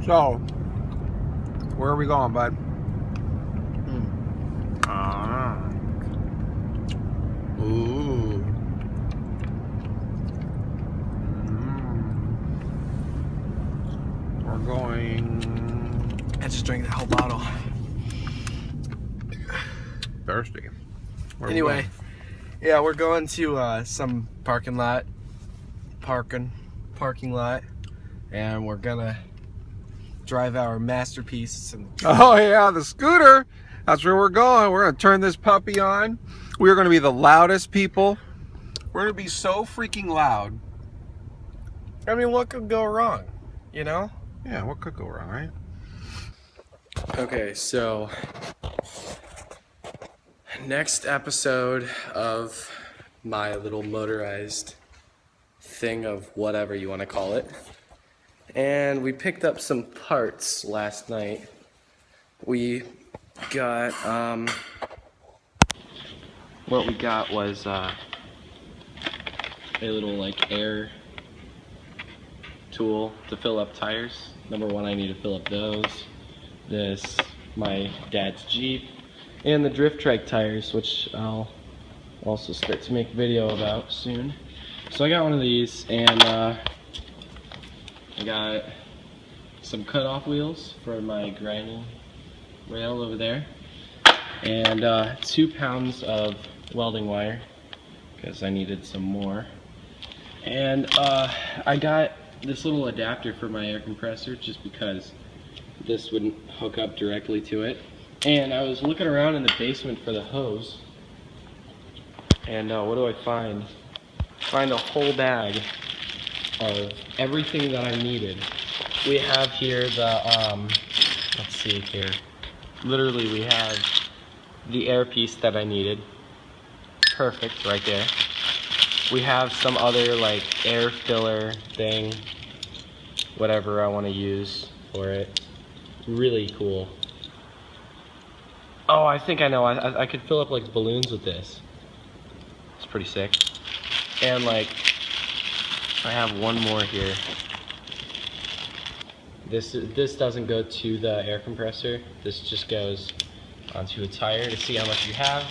So, where are we going, bud? Ooh. We're going. I just drank the whole bottle. Thirsty. Where Anyway, yeah, we're going to some parking lot, and we're gonna drive our masterpiece. And oh yeah, the scooter. That's where we're going. We're gonna turn this puppy on. We are gonna be the loudest people. We're gonna be so freaking loud. I mean, what could go wrong? You know? Yeah, what could go wrong, right? Okay, so next episode of my little motorized thing of whatever you want to call it. And we picked up some parts last night. We got, what we got was a little like air tool to fill up tires. Number one, I need to fill up those. This, my dad's Jeep, and the drift trike tires, which I'll also start to make a video about soon. So I got one of these, and I got some cut-off wheels for my grinding rail over there, and 2 pounds of welding wire because I needed some more. And I got this little adapter for my air compressor just because this wouldn't hook up directly to it. And I was looking around in the basement for the hose, and what do I find? Find a whole bag of everything that I needed. We have here the, let's see here. Literally we have the air piece that I needed. Perfect, right there. We have some other like air filler thing, whatever I want to use for it. Really cool. Oh, I think I know. I could fill up like balloons with this. It's pretty sick. And like, I have one more here. This doesn't go to the air compressor. This just goes onto a tire to see how much you have.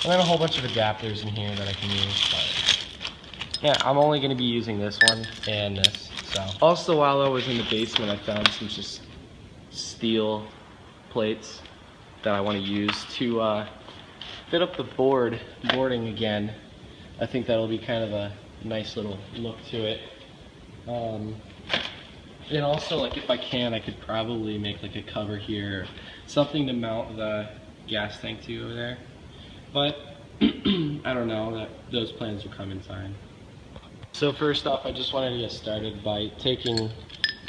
And then a whole bunch of adapters in here that I can use. But yeah, I'm only going to be using this one and this. So also, while I was in the basement, I found some just steel plates that I want to use to fit up the boarding again. I think that'll be kind of a nice little look to it. And also, like, if I can, I could probably make like a cover here, something to mount the gas tank to over there. But I don't know, those plans will come in time. So first off, I just wanted to get started by taking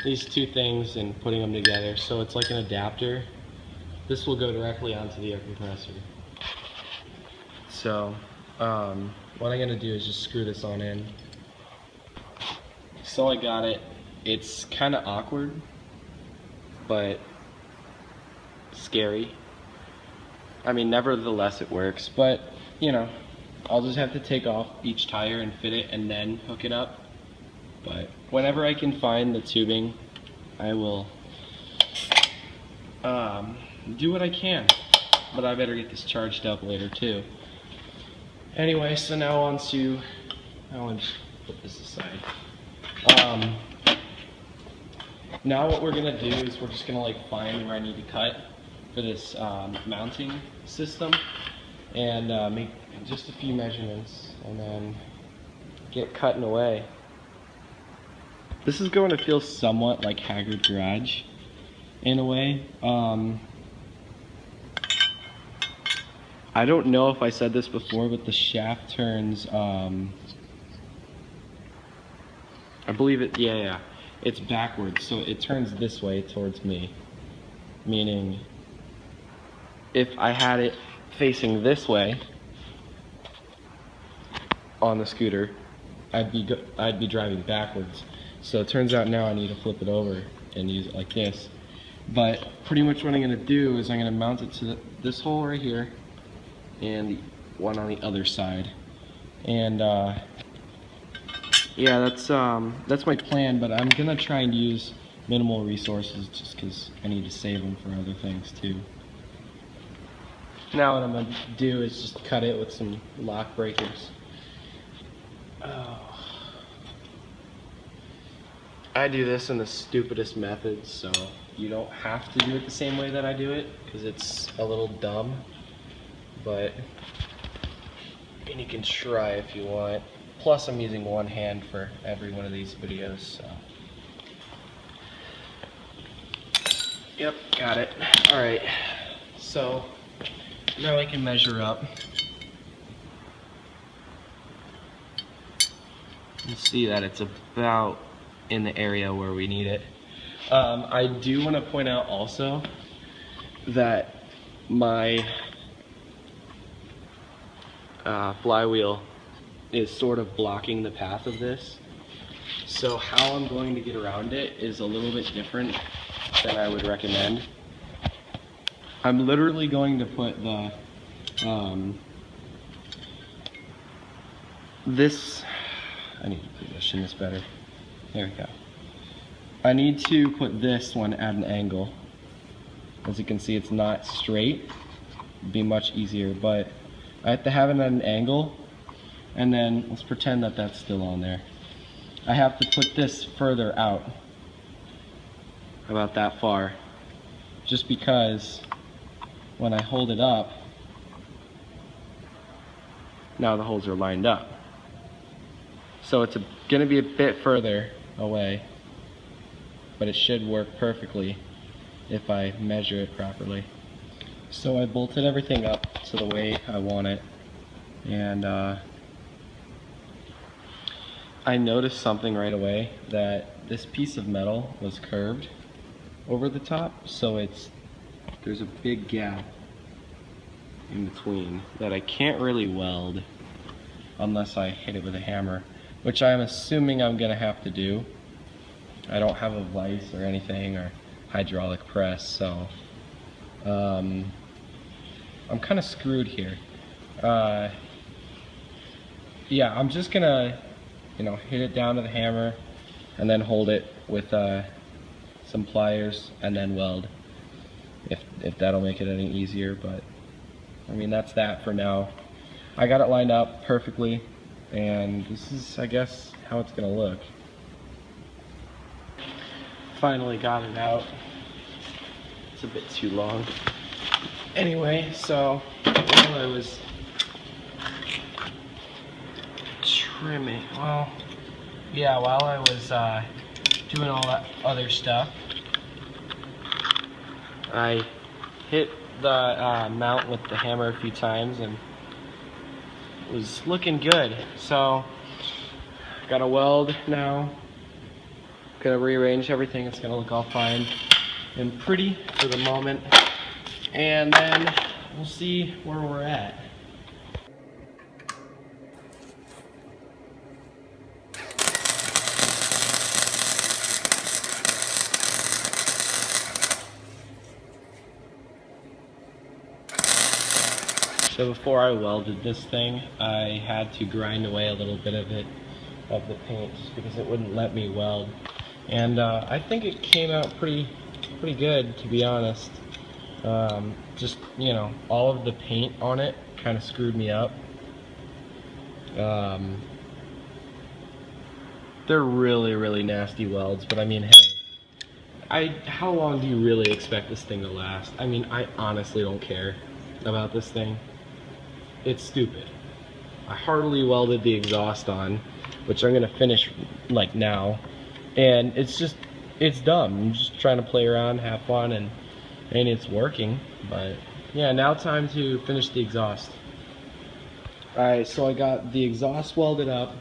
these two things and putting them together. So it's like an adapter. This will go directly onto the air compressor. So what I'm gonna do is just screw this on in. So I got it. It's kind of awkward, but scary. I mean, nevertheless it works, but you know, I'll just have to take off each tire and fit it and then hook it up. But whenever I can find the tubing, I will do what I can. But I better get this charged up later too. Anyway, so now on to, I want to put this aside. Now what we're gonna do is we're just gonna like find where I need to cut for this mounting system, and make just a few measurements and then get cutting away. This is going to feel somewhat like Haggard Garage in a way. I don't know if I said this before, but the shaft turns, I believe it, yeah, it's backwards, so it turns this way towards me, meaning if I had it facing this way on the scooter, I'd be driving backwards. So it turns out now I need to flip it over and use it like this. But pretty much what I'm going to do is I'm going to mount it to this hole right here and the one on the other side. And yeah, that's my plan, but I'm going to try and use minimal resources just because I need to save them for other things too. Now what I'm going to do is just cut it with some lock breakers. Oh. I do this in the stupidest methods, so you don't have to do it the same way that I do it because it's a little dumb, but and you can try if you want. Plus I'm using one hand for every one of these videos, so. Yep, got it. Alright, so now I can measure up. You see that it's about in the area where we need it. I do want to point out also that my flywheel is sort of blocking the path of this. So how I'm going to get around it is a little bit different than I would recommend. I'm literally going to put the I need to position this better. There we go. I need to put this one at an angle. As you can see, it's not straight. It'd be much easier, but I have to have it at an angle, and then let's pretend that that's still on there. I have to put this further out, about that far, just because when I hold it up, now the holes are lined up. So it's gonna be a bit further away, but it should work perfectly if I measure it properly. So I bolted everything up to the way I want it, and I noticed something right away, that this piece of metal was curved over the top, so there's a big gap in between that I can't really weld unless I hit it with a hammer, which I'm assuming I'm gonna have to do. I don't have a vise or anything or hydraulic press, so I'm kind of screwed here. Yeah, I'm just gonna, hit it down to the hammer and then hold it with some pliers and then weld, if that'll make it any easier. But I mean, that's that for now. I got it lined up perfectly, and this is, I guess, how it's gonna look. Finally got it out. It's a bit too long. Anyway, so while I was trimming, while I was doing all that other stuff, I hit the mount with the hammer a few times and it was looking good. So got a weld now. Gonna rearrange everything. It's gonna look all fine and pretty for the moment, and then we'll see where we're at. So before I welded this thing, I had to grind away a little bit of the paint, just because it wouldn't let me weld. And I think it came out pretty good, to be honest. Just, all of the paint on it kind of screwed me up. They're really nasty welds, but I mean, hey, how long do you really expect this thing to last? I mean, I honestly don't care about this thing. It's stupid. I hardly welded the exhaust on, which I'm gonna finish like now, and it's dumb. I'm just trying to play around, have fun, and it's working. But yeah, now time to finish the exhaust. Alright, so I got the exhaust welded up,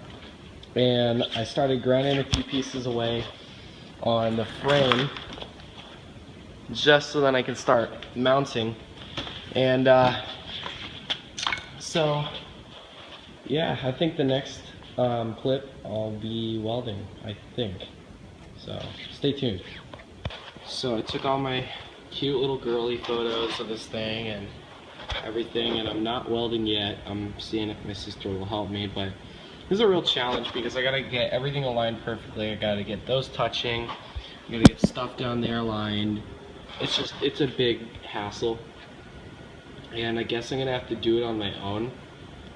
and I started grinding a few pieces away on the frame, just so then I can start mounting. And so yeah, I think the next clip I'll be welding, I think. So stay tuned. So I took all my cute little girly photos of this thing and everything, and I'm not welding yet. I'm seeing if my sister will help me, but this is a real challenge because I gotta get everything aligned perfectly. I gotta get those touching. You gotta get stuff down there lined. It's a big hassle. And I guess I'm gonna have to do it on my own,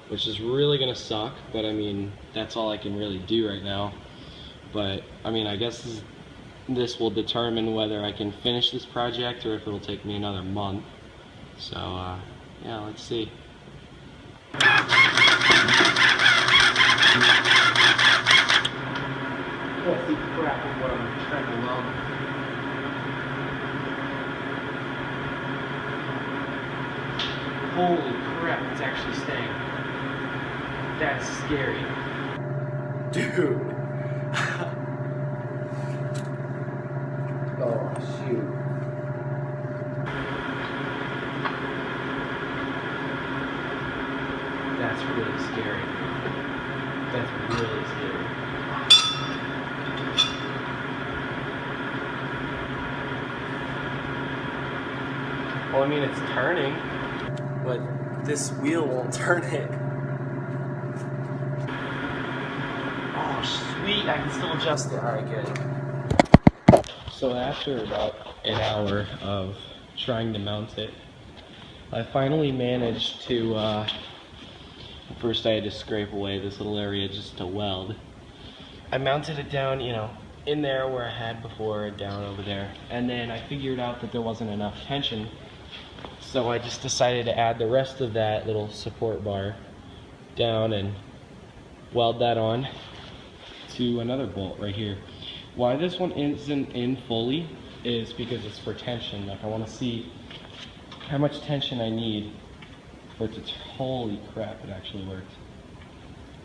which is really gonna suck, but I mean, that's all I can really do right now. But I mean, I guess this will determine whether I can finish this project or if it'll take me another month. So yeah, let's see. Holy crap is what I'm trying to weld. Holy crap, it's actually staying. That's scary. Dude. Oh, shoot. That's really scary. That's really scary. Well, I mean, it's turning, but this wheel won't turn it. Oh, sweet, I can still adjust it. Alright, good. So after about an hour of trying to mount it, I finally managed to, first I had to scrape away this little area just to weld. I mounted it down, you know, in there where I had before, down over there. And then I figured out that there wasn't enough tension. So I just decided to add the rest of that little support bar down and weld that on to another bolt right here. Why this one isn't in fully is because it's for tension. Like, I want to see how much tension I need for it to, holy crap, it actually worked.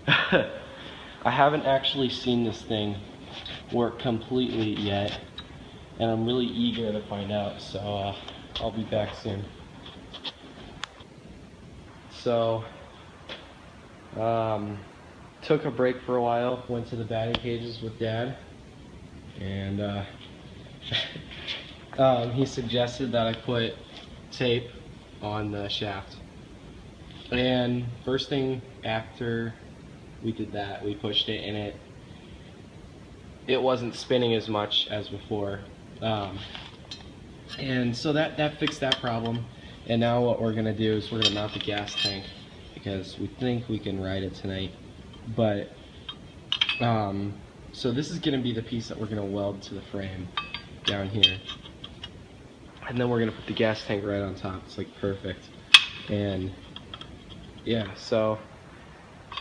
I haven't actually seen this thing work completely yet, and I'm really eager to find out, so I'll be back soon. So, took a break for a while, went to the batting cages with Dad, and he suggested that I put tape on the shaft. And first thing after we did that, we pushed it, and it wasn't spinning as much as before. And so that fixed that problem. And now what we're gonna do is we're gonna mount the gas tank, because we think we can ride it tonight. But so this is gonna be the piece that we're gonna weld to the frame down here, and then we're gonna put the gas tank right on top. It's like perfect. And yeah, so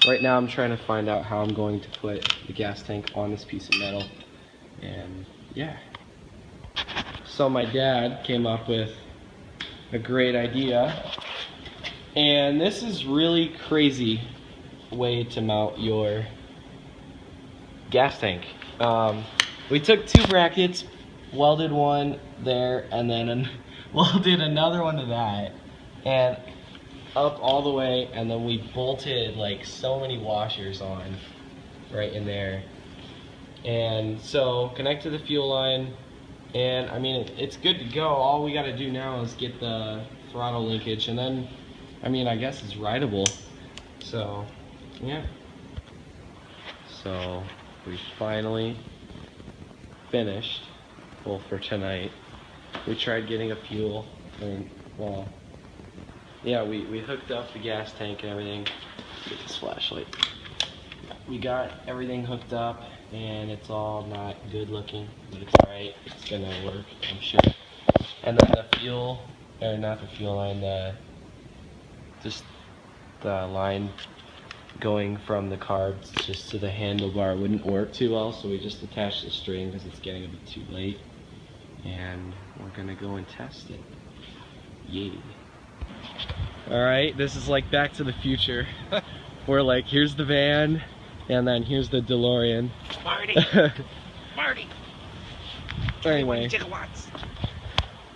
right now I'm trying to find out how I'm going to put the gas tank on this piece of metal. And yeah, so my dad came up with a great idea, and this is really crazy way to mount your gas tank. We took two brackets, welded one there, and then welded another one to that, and up all the way, and then we bolted like so many washers on right in there. And so connect to the fuel line, and I mean, it's good to go. All we got to do now is get the throttle linkage, and then I mean, I guess it's rideable. So yeah, so we finally finished. Well, for tonight we tried getting a fuel, and well, yeah, we hooked up the gas tank and everything. Get this flashlight. We got everything hooked up, and it's all not good looking, but it's alright. It's gonna work, I'm sure. And then the fuel, or not the fuel line, just the line going from the carbs just to the handlebar wouldn't work too well, so we just attached the string because it's getting a bit too late. And we're gonna go and test it. Yay. Alright, this is like Back to the Future. We're like, here's the van, and then here's the DeLorean. Marty! Marty! Anyway,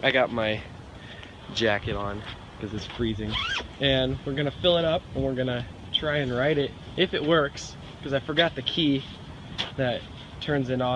I got my jacket on because it's freezing. And we're gonna fill it up, and we're gonna try and ride it, if it works, because I forgot the key that turns it on.